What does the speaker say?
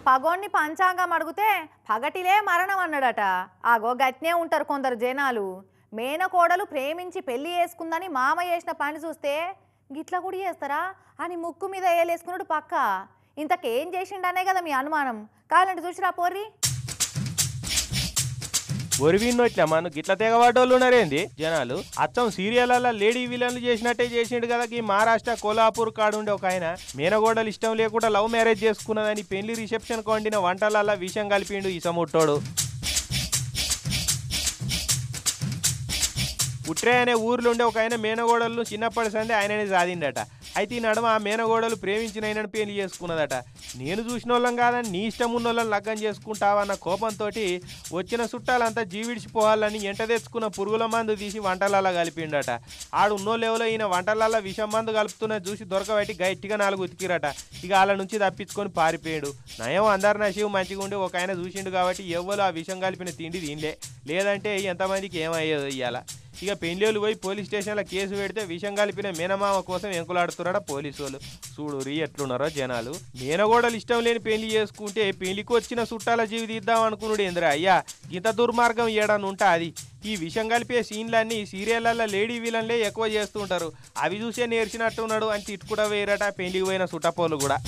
పగోన్ని పంచాంగం అడిగితే పగటిలే మరణం అన్నాడట. ఆగో గట్నే ఉంటారు కొందరు జనాలు. మేనకోడలు ప్రేమించి పెళ్లి చేసుకుందని మామ చేసిన పని చూస్తే గిట్లా కూడా చేస్తారా అని ముక్కు మీద ఏలేసుకున్నాడు పక్క. ఇంతకేం చేసిండనే కదా మీ అనుమానం. కావాలంటే చూసిరా పోర్రి. ఒరివిన్నో ఇట్లా మన గిట్ల తెగవాడోళ్ళు ఉన్నారేంది జనాలు. అచ్చం సీరియళ్ళ లేడీ విలన్లు చేసినట్టే చేసిండు కదా. ఈ మహారాష్ట్ర కోల్హాపూర్ కాడుండే ఒక ఆయన మేనగోడలు ఇష్టం లేకుండా లవ్ మ్యారేజ్ చేసుకున్నదని పెళ్లి రిసెప్షన్ వండిన వంటలల్లా విషం కలిపిండు ఈ సముట్టోడు. పుట్రే అనే ఊర్లో ఉండే ఒక ఆయన మేనగోడలను చిన్నప్పటి సందే ఆయననే సాధిండట. అయితే ఈ నడుమ ఆ మేనగోడలు ప్రేమించిన ఆయనను పెళ్లి చేసుకున్నదట. నేను చూసిన వాళ్ళం కాదని నీ ఇష్టం ఉన్న వాళ్ళని లగ్గం చేసుకుంటావన్న కోపంతో వచ్చిన చుట్టాలంతా జీవిడిచిపోవాలని ఎంట తెచ్చుకున్న పురుగుల మందు తీసి వంటలల్లా కలిపిండట. ఆడు ఉన్నోళ్ళెవలో ఈయన వంటలల్లా విషం మందు కలుపుతున్న చూసి దొరకబెట్టి గట్టిగా 4 ఉతికిరట. ఇక వాళ్ళ నుంచి తప్పించుకొని పారిపోయాడు. నయం అందరి నశివు మంచిగా ఉండి ఒక ఆయన చూసిండు కాబట్టి ఎవ్వరు ఆ విషం కలిపిన తిండి తినలే. లేదంటే ఎంతమందికి ఏమయ్యేదో ఇయ్యాల. ఇక పెళ్లిళ్ళు పోయి పోలీస్ స్టేషన్లో కేసు పెడితే విషం కలిపిన మేనమామ కోసం ఎంకులాడుతున్నారా పోలీసు వాళ్ళు. చూడు ఎట్లున్నారో జనాలు. మేనగోడలు ఇష్టం లేని పెళ్లి చేసుకుంటే పెళ్లికి వచ్చిన చుట్టాల జీవి తీద్దాం అనుకున్నాడు ఏంద్రా అయ్యా. ఇంత దుర్మార్గం ఏడనుంటా అది. ఈ విషం కలిపే సీన్లన్నీ సీరియళ్ళల్లో లేడీ విలన్లే ఎక్కువ చేస్తుంటారు. అవి చూసే నేర్చినట్టున్నాడు అని తిట్టుకుడా వేయరట పెళ్లికి పోయిన చుట్టపోలు కూడా.